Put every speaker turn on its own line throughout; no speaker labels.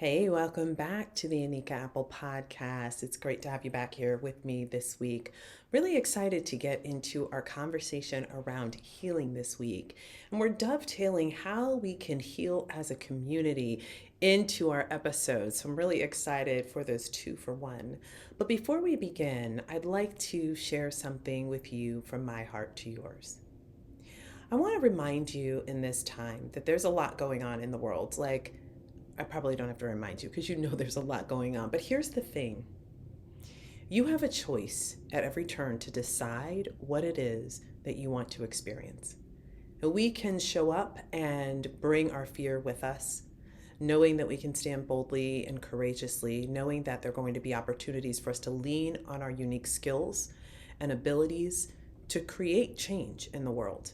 Hey, welcome back to the Anika Apple podcast. It's great to have you back here with me this week. Really excited to get into our conversation around healing this week. And we're dovetailing how we can heal as a community into our episodes. So I'm really excited for those two for one. But before we begin, I'd like to share something with you from my heart to yours. I want to remind you in this time that there's a lot going on in the world. I probably don't have to remind you because you know there's a lot going on. But here's the thing, you have a choice at every turn to decide what it is that you want to experience. And we can show up and bring our fear with us, knowing that we can stand boldly and courageously, knowing that there are going to be opportunities for us to lean on our unique skills and abilities to create change in the world.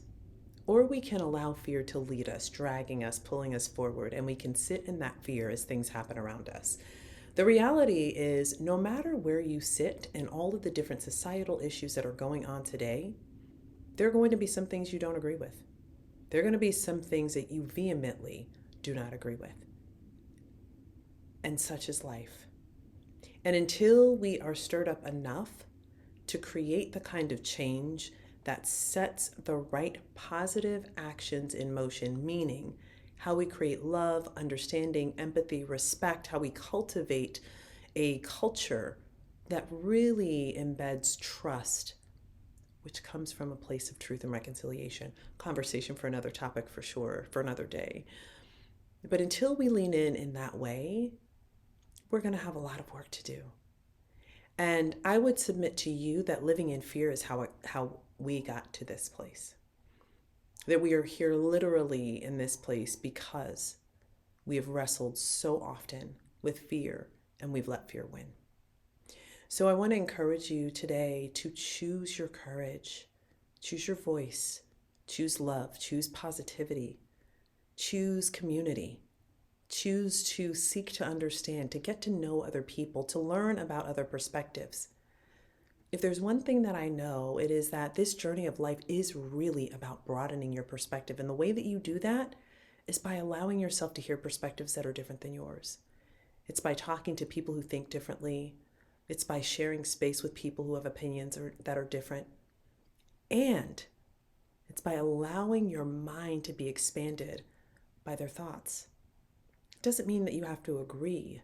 Or we can allow fear to lead us, dragging us, pulling us forward, and we can sit in that fear as things happen around us. The reality is, no matter where you sit in all of the different societal issues that are going on today, there are going to be some things you don't agree with. There are going to be some things that you vehemently do not agree with. And such is life. And until we are stirred up enough to create the kind of change that sets the right positive actions in motion, meaning how we create love, understanding, empathy, respect, how we cultivate a culture that really embeds trust, which comes from a place of truth and reconciliation. Conversation for another topic for sure, for another day. But until we lean in that way, we're going to have a lot of work to do. And I would submit to you that living in fear is how we got to this place. That we are here literally in this place because we have wrestled so often with fear and we've let fear win. So I want to encourage you today to choose your courage, choose your voice, choose love, choose positivity, choose community. Choose to seek to understand, to get to know other people, to learn about other perspectives. If there's one thing that I know, it is that this journey of life is really about broadening your perspective. And the way that you do that is by allowing yourself to hear perspectives that are different than yours. It's by talking to people who think differently. It's by sharing space with people who have opinions that are different. And it's by allowing your mind to be expanded by their thoughts. Doesn't mean that you have to agree,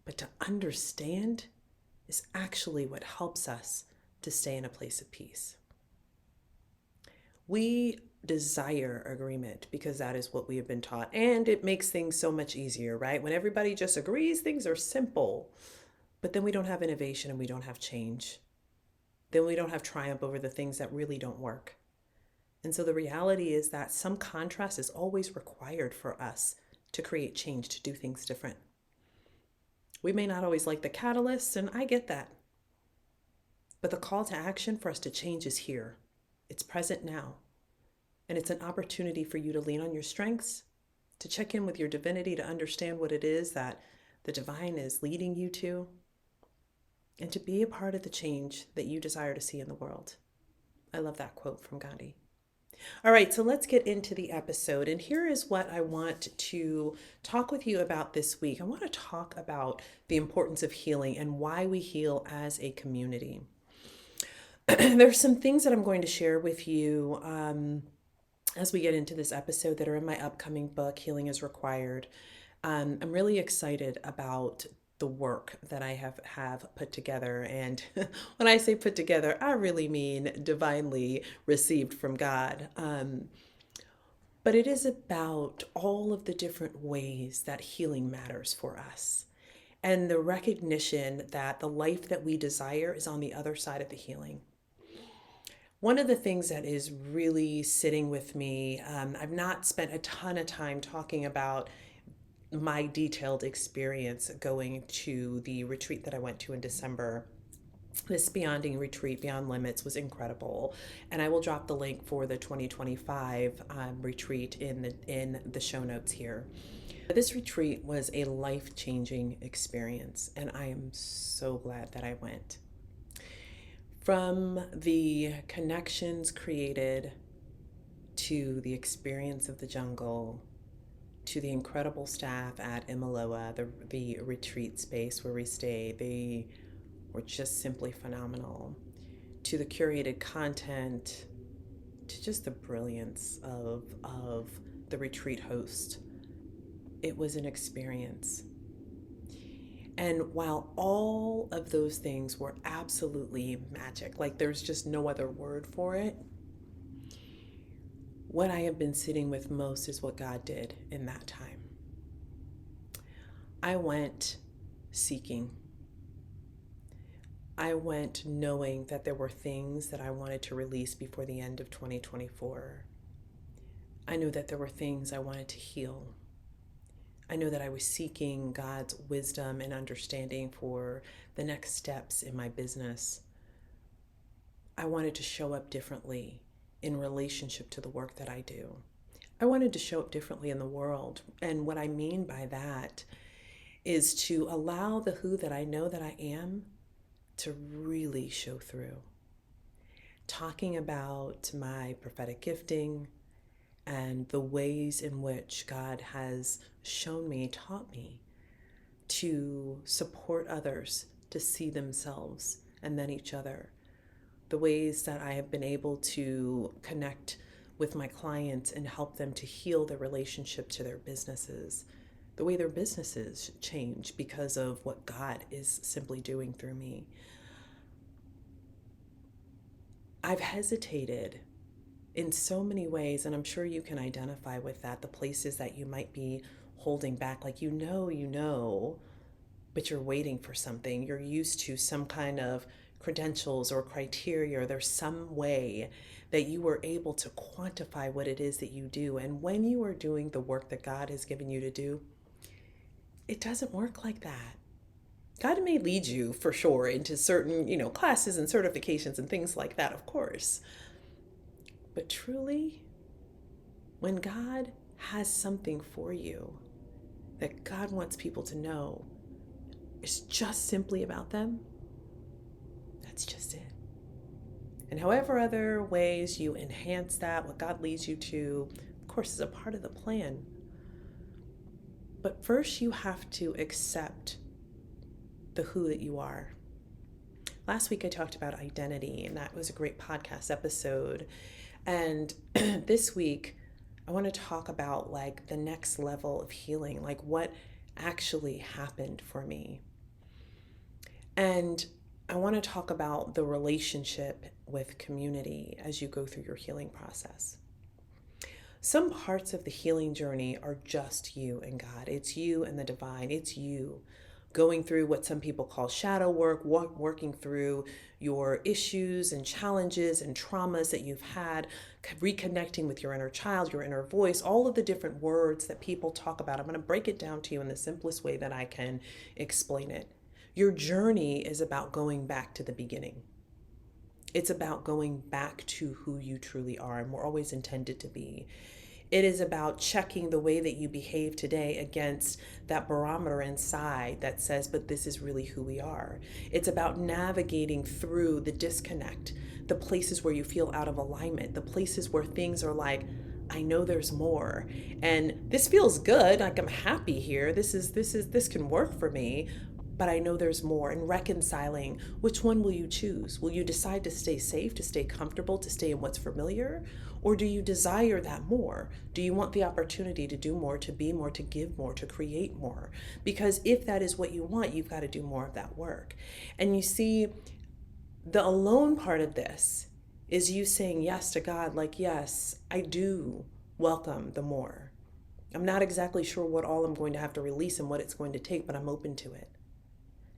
but to understand is actually what helps us to stay in a place of peace. We desire agreement because that is what we have been taught, and it makes things so much easier, right? When everybody just agrees, things are simple, but then we don't have innovation and we don't have change. Then we don't have triumph over the things that really don't work. And so the reality is that some contrast is always required for us to create change, to do things different. We may not always like the catalysts, and I get that. But the call to action for us to change is here. It's present now. And it's an opportunity for you to lean on your strengths, to check in with your divinity, to understand what it is that the divine is leading you to, and to be a part of the change that you desire to see in the world. I love that quote from Gandhi. All right, so let's get into the episode. And here is what I want to talk with you about this week. I want to talk about the importance of healing and why we heal as a community. There's some things that I'm going to share with you as we get into this episode that are in my upcoming book, Healing is Required. I'm really excited about the work that I have put together. And when I say put together, I really mean divinely received from God. But it is about all of the different ways that healing matters for us. And the recognition that the life that we desire is on the other side of the healing. One of the things that is really sitting with me, I've not spent a ton of time talking about my detailed experience going to the retreat that I went to in December. This Beyonding retreat, Beyond Limits, was incredible, and I will drop the link for the 2025 retreat in the show notes here. This retreat was a life-changing experience, and I am so glad that I went. From the connections created to the experience of the jungle, to the incredible staff at Imaloa, the retreat space where we stay. They were just simply phenomenal. To the curated content, to just the brilliance of the retreat host. It was an experience. And while all of those things were absolutely magic, like there's just no other word for it, what I have been sitting with most is what God did in that time. I went seeking. I went knowing that there were things that I wanted to release before the end of 2024. I knew that there were things I wanted to heal. I knew that I was seeking God's wisdom and understanding for the next steps in my business. I wanted to show up differently in relationship to the work that I do. I wanted to show up differently in the world. And what I mean by that is to allow the who that I know that I am to really show through. Talking about my prophetic gifting and the ways in which God has shown me, taught me to support others to see themselves and then each other. The ways that I have been able to connect with my clients and help them to heal their relationship to their businesses. The way their businesses change because of what God is simply doing through me. I've hesitated in so many ways, and I'm sure you can identify with that, the places that you might be holding back, like you know, but you're waiting for something. You're used to some kind of credentials or criteria, or there's some way that you were able to quantify what it is that you do. And when you are doing the work that God has given you to do, it doesn't work like that. God may lead you for sure into certain, classes and certifications and things like that, of course. But truly, when God has something for you that God wants people to know, it's just simply about them. That's just it. And however other ways you enhance that, what God leads you to, of course, is a part of the plan. But first you have to accept the who that you are. Last week I talked about identity, and that was a great podcast episode. And this week I want to talk about like the next level of healing, like what actually happened for me. And I want to talk about the relationship with community as you go through your healing process. Some parts of the healing journey are just you and God. It's you and the divine. It's you going through what some people call shadow work, working through your issues and challenges and traumas that you've had, reconnecting with your inner child, your inner voice, all of the different words that people talk about. I'm going to break it down to you in the simplest way that I can explain it. Your journey is about going back to the beginning. It's about going back to who you truly are and were always intended to be. It is about checking the way that you behave today against that barometer inside that says, but this is really who we are. It's about navigating through the disconnect, the places where you feel out of alignment, the places where things are like, I know there's more. And this feels good, like I'm happy here. This can work for me. But I know there's more, and reconciling which one will you choose? Will you decide to stay safe, to stay comfortable, to stay in what's familiar? Or do you desire that more? Do you want the opportunity to do more, to be more, to give more, to create more? Because if that is what you want, you've got to do more of that work. And you see, the alone part of this is you saying yes to God, like, yes, I do welcome the more. I'm not exactly sure what all I'm going to have to release and what it's going to take, but I'm open to it.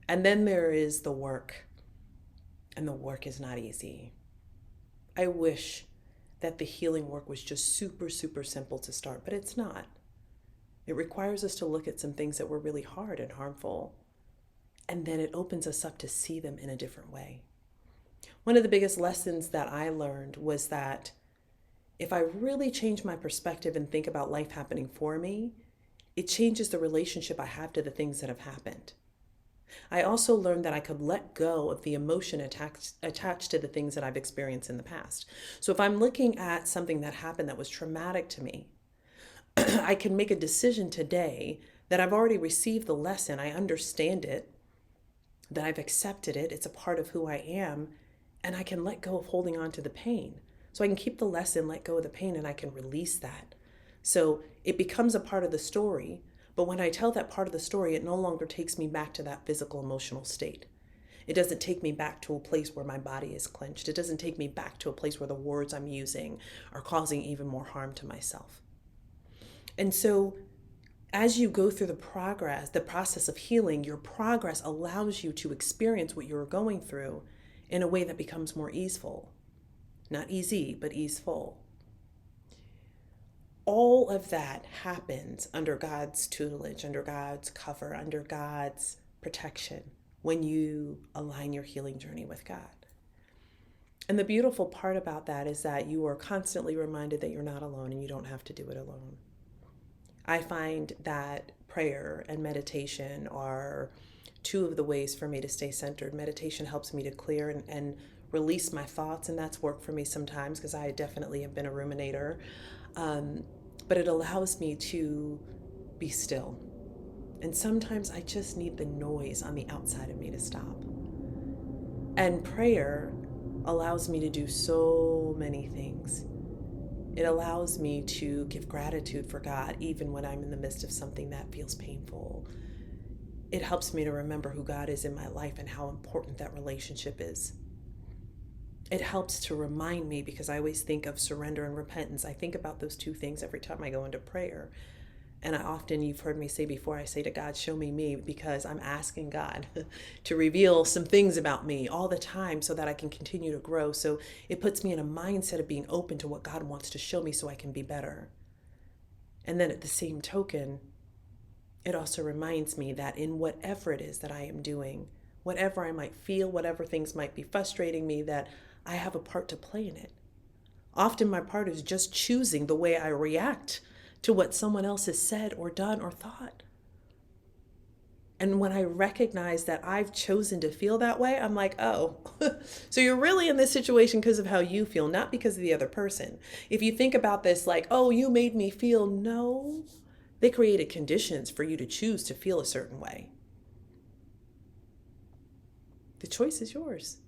And then there is the work, and the work is not easy. I wish that the healing work was just super, super simple to start, but it's not. It requires us to look at some things that were really hard and harmful, and then it opens us up to see them in a different way. One of the biggest lessons that I learned was that if I really change my perspective and think about life happening for me, it changes the relationship I have to the things that have happened. I also learned that I could let go of the emotion attached to the things that I've experienced in the past. So if I'm looking at something that happened that was traumatic to me, I can make a decision today that I've already received the lesson. I understand it, that I've accepted it. It's a part of who I am. And I can let go of holding on to the pain. So I can keep the lesson, let go of the pain, and I can release that. So it becomes a part of the story. But when I tell that part of the story, it no longer takes me back to that physical, emotional state. It doesn't take me back to a place where my body is clenched. It doesn't take me back to a place where the words I'm using are causing even more harm to myself. And so as you go through the process of healing, your progress allows you to experience what you're going through in a way that becomes more easeful. Not easy, but easeful. All of that happens under God's tutelage, under God's cover, under God's protection when you align your healing journey with God. And the beautiful part about that is that you are constantly reminded that you're not alone and you don't have to do it alone. I find that prayer and meditation are two of the ways for me to stay centered. Meditation helps me to clear and release my thoughts, and that's worked for me sometimes because I definitely have been a ruminator. But it allows me to be still. And sometimes I just need the noise on the outside of me to stop. And prayer allows me to do so many things. It allows me to give gratitude for God even when I'm in the midst of something that feels painful. It helps me to remember who God is in my life and how important that relationship is. It helps to remind me, because I always think of surrender and repentance. I think about those two things every time I go into prayer. And I often, you've heard me say before, I say to God, show me, because I'm asking God to reveal some things about me all the time so that I can continue to grow. So it puts me in a mindset of being open to what God wants to show me so I can be better. And then at the same token, it also reminds me that in whatever it is that I am doing, whatever I might feel, whatever things might be frustrating me, that I have a part to play in it. Often my part is just choosing the way I react to what someone else has said or done or thought. And when I recognize that I've chosen to feel that way, I'm like, oh, so you're really in this situation because of how you feel, not because of the other person. If you think about this like, oh, you made me feel, no, they created conditions for you to choose to feel a certain way. The choice is yours.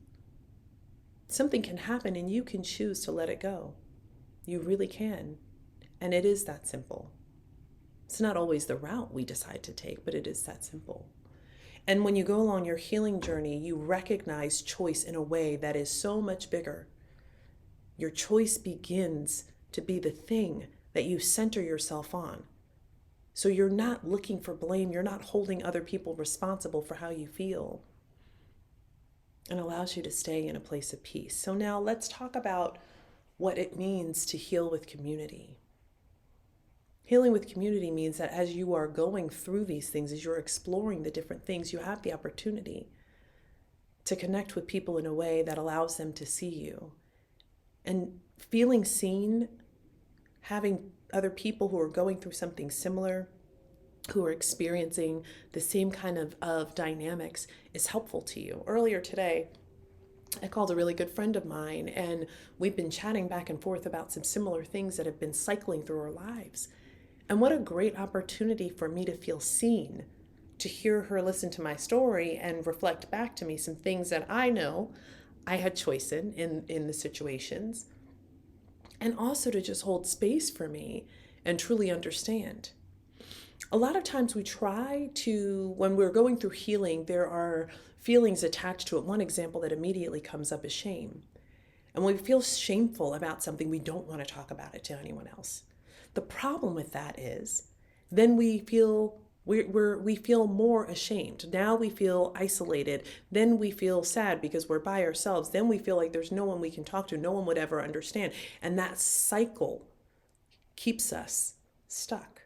Something can happen and you can choose to let it go. You really can. And it is that simple. It's not always the route we decide to take, but it is that simple. And when you go along your healing journey, you recognize choice in a way that is so much bigger. Your choice begins to be the thing that you center yourself on. So you're not looking for blame. You're not holding other people responsible for how you feel. And allows you to stay in a place of peace. So now let's talk about what it means to heal with community. Healing with community means that as you are going through these things, as you're exploring the different things, you have the opportunity to connect with people in a way that allows them to see you. And feeling seen, having other people who are going through something similar, who are experiencing the same kind of dynamics is helpful to you. Earlier today, I called a really good friend of mine, and we've been chatting back and forth about some similar things that have been cycling through our lives. And what a great opportunity for me to feel seen, to hear her listen to my story and reflect back to me some things that I know I had choice in the situations, and also to just hold space for me and truly understand. A lot of times we try to, when we're going through healing, there are feelings attached to it. One example that immediately comes up is shame. And when we feel shameful about something, we don't want to talk about it to anyone else. The problem with that is then we feel we feel more ashamed. Now we feel isolated. Then we feel sad because we're by ourselves. Then we feel like there's no one we can talk to. No one would ever understand. And that cycle keeps us stuck.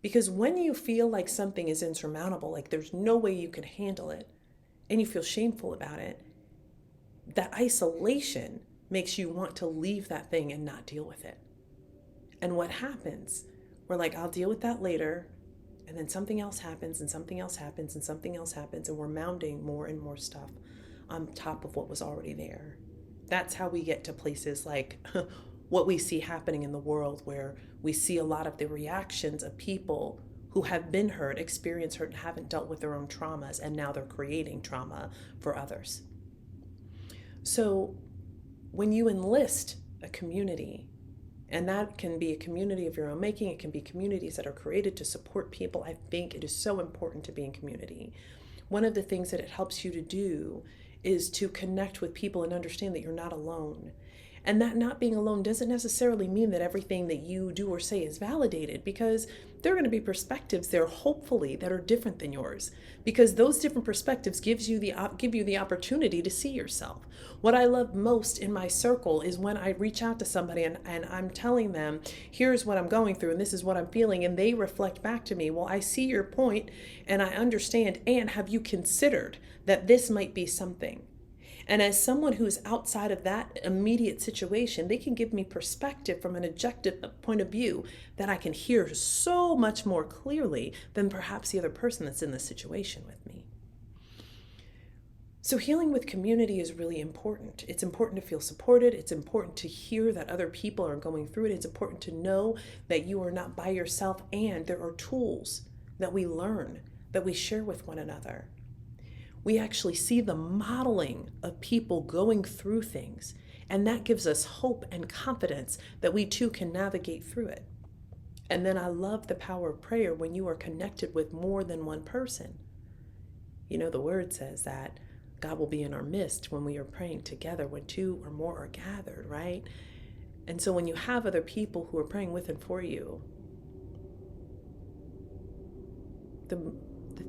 Because when you feel like something is insurmountable, like there's no way you can handle it, and you feel shameful about it, that isolation makes you want to leave that thing and not deal with it. And what happens? We're like, I'll deal with that later. And then something else happens, and something else happens, and something else happens, and we're mounting more and more stuff on top of what was already there. That's how we get to places like what we see happening in the world, where we see a lot of the reactions of people who have been hurt, experienced hurt, and haven't dealt with their own traumas, and now they're creating trauma for others. So when you enlist a community, and that can be a community of your own making, it can be communities that are created to support people, I think it is so important to be in community. One of the things that it helps you to do is to connect with people and understand that you're not alone. And that not being alone doesn't necessarily mean that everything that you do or say is validated, because there are going to be perspectives there, hopefully, that are different than yours, because those different perspectives give you the opportunity to see yourself. What I love most in my circle is when I reach out to somebody and I'm telling them, here's what I'm going through and this is what I'm feeling, and they reflect back to me, well, I see your point and I understand, and have you considered that this might be something? And as someone who's outside of that immediate situation, they can give me perspective from an objective point of view that I can hear so much more clearly than perhaps the other person that's in the situation with me. So healing with community is really important. It's important to feel supported. It's important to hear that other people are going through it. It's important to know that you are not by yourself, and there are tools that we learn, that we share with one another. We actually see the modeling of people going through things, and that gives us hope and confidence that we too can navigate through it. And then I love the power of prayer when you are connected with more than one person. You know, the word says that God will be in our midst when we are praying together, when two or more are gathered, right? And so when you have other people who are praying with and for you, the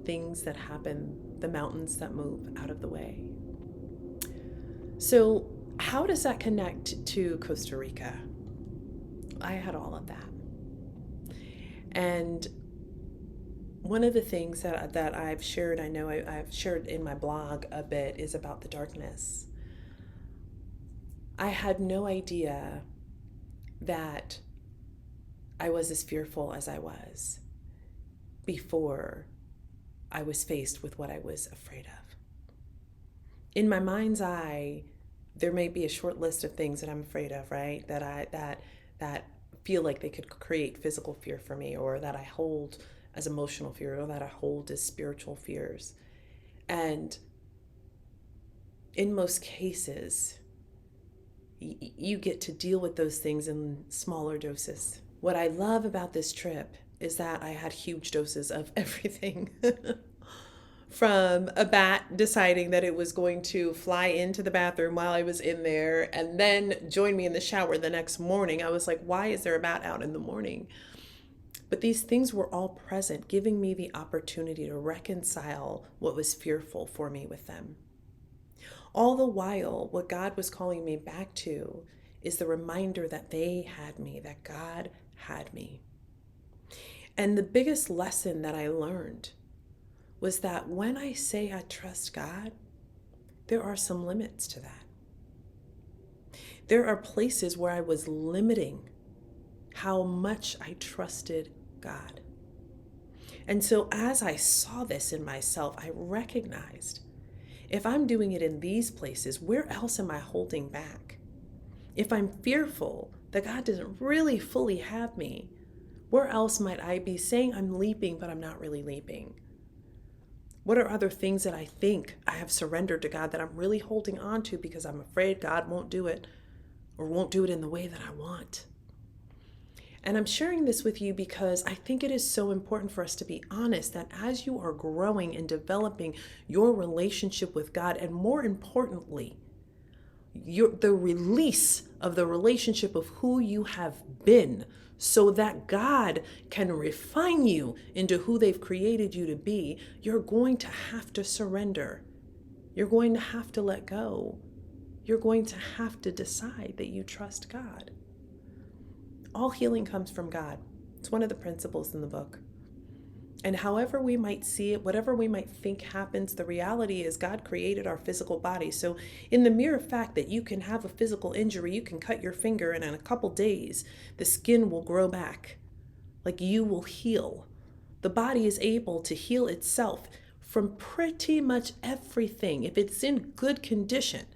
things that happen, the mountains that move out of the way. So how does that connect to Costa Rica? I had all of that. And one of the things that I've shared, I know I've shared in my blog a bit, is about the darkness. I had no idea that I was as fearful as I was before I was faced with what I was afraid of. In my mind's eye, there may be a short list of things that I'm afraid of, right? That feel like they could create physical fear for me, or that I hold as emotional fear, or that I hold as spiritual fears. And in most cases, you get to deal with those things in smaller doses. What I love about this trip is that I had huge doses of everything. From a bat deciding that it was going to fly into the bathroom while I was in there and then join me in the shower the next morning. I was like, why is there a bat out in the morning? But these things were all present, giving me the opportunity to reconcile what was fearful for me with them. All the while, what God was calling me back to is the reminder that they had me, that God had me. And the biggest lesson that I learned was that when I say I trust God, there are some limits to that. There are places where I was limiting how much I trusted God. And so as I saw this in myself, I recognized, if I'm doing it in these places, where else am I holding back? If I'm fearful that God doesn't really fully have me, where else might I be saying I'm leaping, but I'm not really leaping? What are other things that I think I have surrendered to God that I'm really holding on to because I'm afraid God won't do it, or won't do it in the way that I want? And I'm sharing this with you because I think it is so important for us to be honest that as you are growing and developing your relationship with God, and more importantly, the release of the relationship of who you have been, so that God can refine you into who they've created you to be, you're going to have to surrender. You're going to have to let go. You're going to have to decide that you trust God. All healing comes from God. It's one of the principles in the book. And however we might see it, whatever we might think happens, the reality is God created our physical body. So in the mere fact that you can have a physical injury, you can cut your finger and in a couple days, the skin will grow back. Like, you will heal. The body is able to heal itself from pretty much everything if it's in good condition.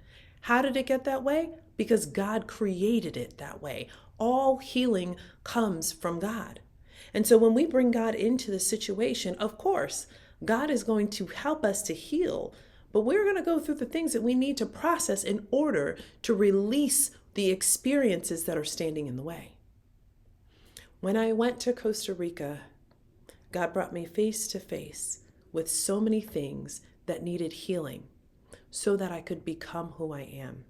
How did it get that way? because God created it that way. All healing comes from God. And so when we bring God into the situation, of course, God is going to help us to heal, but we're going to go through the things that we need to process in order to release the experiences that are standing in the way. When I went to Costa Rica, God brought me face to face with so many things that needed healing so that I could become who I am.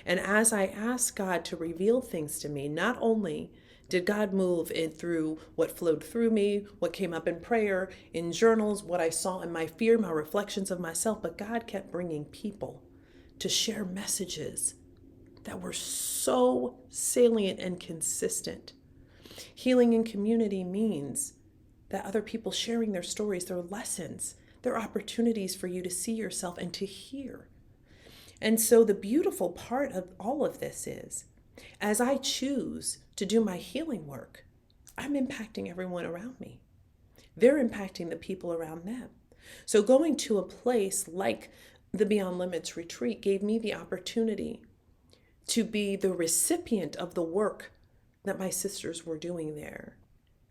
And as I asked God to reveal things to me, not only did God move in through what flowed through me, what came up in prayer, in journals, what I saw in my fear, my reflections of myself, but God kept bringing people to share messages that were so salient and consistent. Healing in community means that other people sharing their stories, their lessons, their opportunities for you to see yourself and to hear. And so the beautiful part of all of this is, as I choose to do my healing work, I'm impacting everyone around me. They're impacting the people around them. So going to a place like the Beyond Limits retreat gave me the opportunity to be the recipient of the work that my sisters were doing there,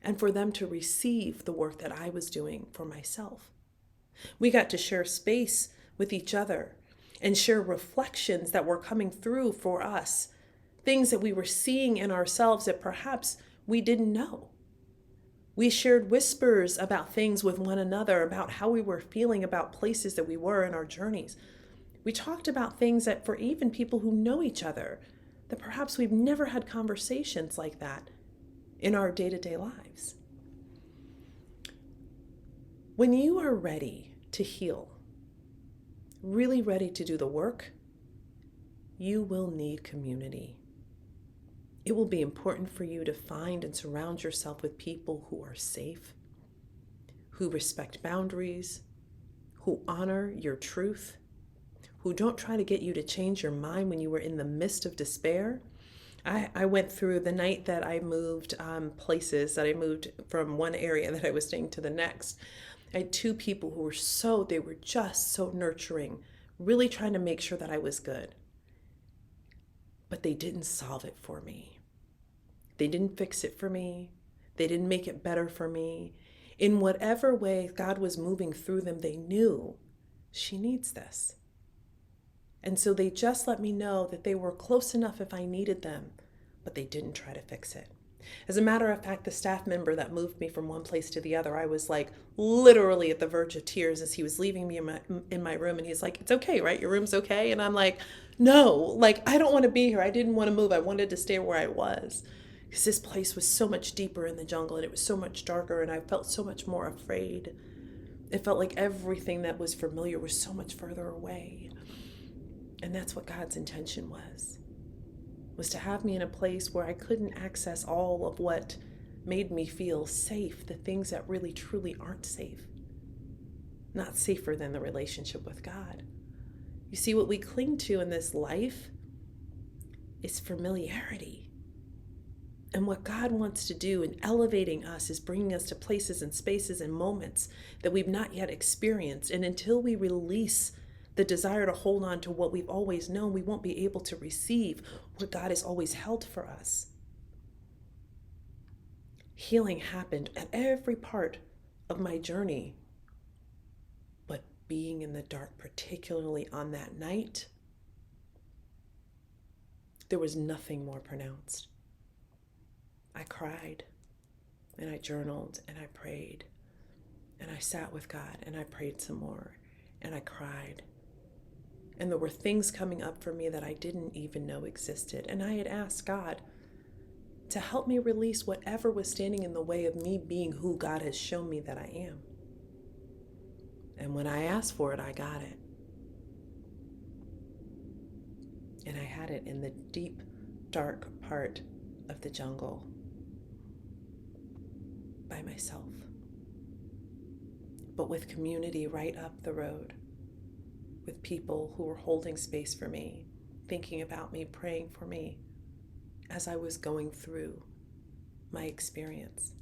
and for them to receive the work that I was doing for myself. We got to share space with each other and share reflections that were coming through for us, things that we were seeing in ourselves that perhaps we didn't know. We shared whispers about things with one another, about how we were feeling about places that we were in our journeys. We talked about things that for even people who know each other, that perhaps we've never had conversations like that in our day-to-day lives. When you are ready to heal, really ready to do the work, you will need community. It will be important for you to find and surround yourself with people who are safe, who respect boundaries, who honor your truth, who don't try to get you to change your mind when you were in the midst of despair. I went through the night that I moved places, that I moved from one area that I was staying to the next. I had two people who were they were just so nurturing, really trying to make sure that I was good. But they didn't solve it for me. They didn't fix it for me. They didn't make it better for me. In whatever way God was moving through them, they knew she needs this. And so they just let me know that they were close enough if I needed them, but they didn't try to fix it. As a matter of fact, the staff member that moved me from one place to the other, I was like literally at the verge of tears as he was leaving me in my room. And he's like, "It's okay, right? Your room's okay?" And I'm like, "No, like I don't want to be here. I didn't want to move. I wanted to stay where I was." Because this place was so much deeper in the jungle and it was so much darker and I felt so much more afraid. It felt like everything that was familiar was so much further away. And that's what God's intention was to have me in a place where I couldn't access all of what made me feel safe, the things that really truly aren't safe. Not safer than the relationship with God. You see, what we cling to in this life is familiarity. And what God wants to do in elevating us is bringing us to places and spaces and moments that we've not yet experienced. And until we release the desire to hold on to what we've always known, we won't be able to receive what God has always held for us. Healing happened at every part of my journey, but being in the dark, particularly on that night, there was nothing more pronounced. I cried and I journaled and I prayed and I sat with God and I prayed some more and I cried. And there were things coming up for me that I didn't even know existed. And I had asked God to help me release whatever was standing in the way of me being who God has shown me that I am. And when I asked for it, I got it. And I had it in the deep, dark part of the jungle by myself, but with community right up the road, with people who were holding space for me, thinking about me, praying for me as I was going through my experience.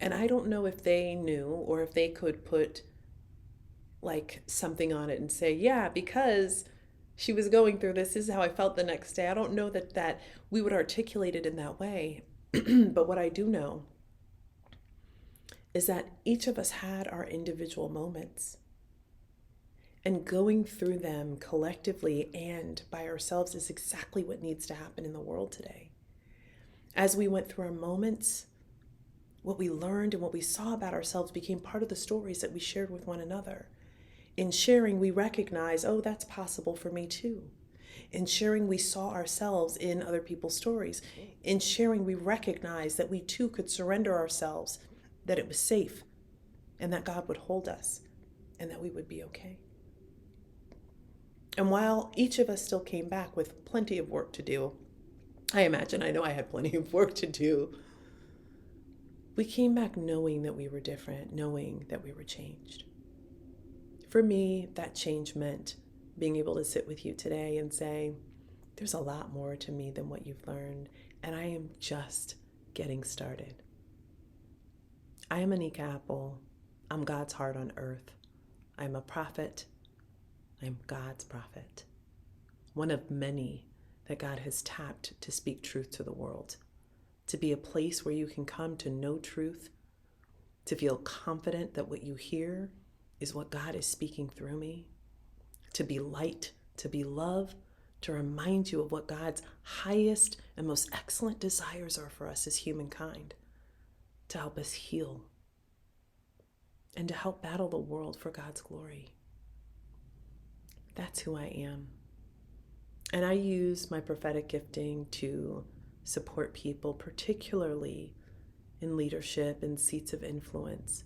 And I don't know if they knew or if they could put like something on it and say, yeah, because she was going through this. This is how I felt the next day. I don't know that we would articulate it in that way. But what I do know is that each of us had our individual moments. And going through them collectively and by ourselves is exactly what needs to happen in the world today. As we went through our moments, what we learned and what we saw about ourselves became part of the stories that we shared with one another. In sharing, we recognize, oh, that's possible for me too. In sharing, we saw ourselves in other people's stories. In sharing, we recognize that we too could surrender ourselves, that it was safe, and that God would hold us, and that we would be okay. And while each of us still came back with plenty of work to do, I know I had plenty of work to do, we came back knowing that we were different, knowing that we were changed. For me, that change meant being able to sit with you today and say, there's a lot more to me than what you've learned, and I am just getting started. I am Anika Apple. I'm God's heart on earth. I'm a prophet. I'm God's prophet. One of many that God has tapped to speak truth to the world, to be a place where you can come to know truth, to feel confident that what you hear is what God is speaking through me, to be light, to be love, to remind you of what God's highest and most excellent desires are for us as humankind, to help us heal, and to help battle the world for God's glory. That's who I am. And I use my prophetic gifting to support people, particularly in leadership and seats of influence,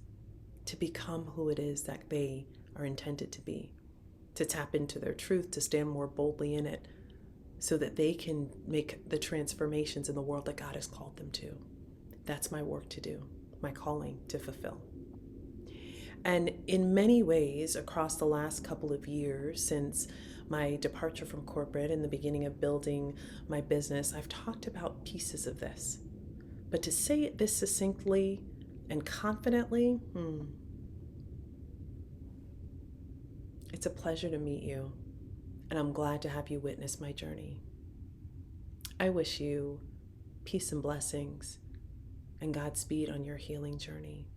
to become who it is that they are intended to be, to tap into their truth, to stand more boldly in it, so that they can make the transformations in the world that God has called them to. That's my work to do, my calling to fulfill. And in many ways, across the last couple of years, since my departure from corporate and the beginning of building my business, I've talked about pieces of this. But to say it this succinctly and confidently, it's a pleasure to meet you, and I'm glad to have you witness my journey. I wish you peace and blessings and Godspeed on your healing journey.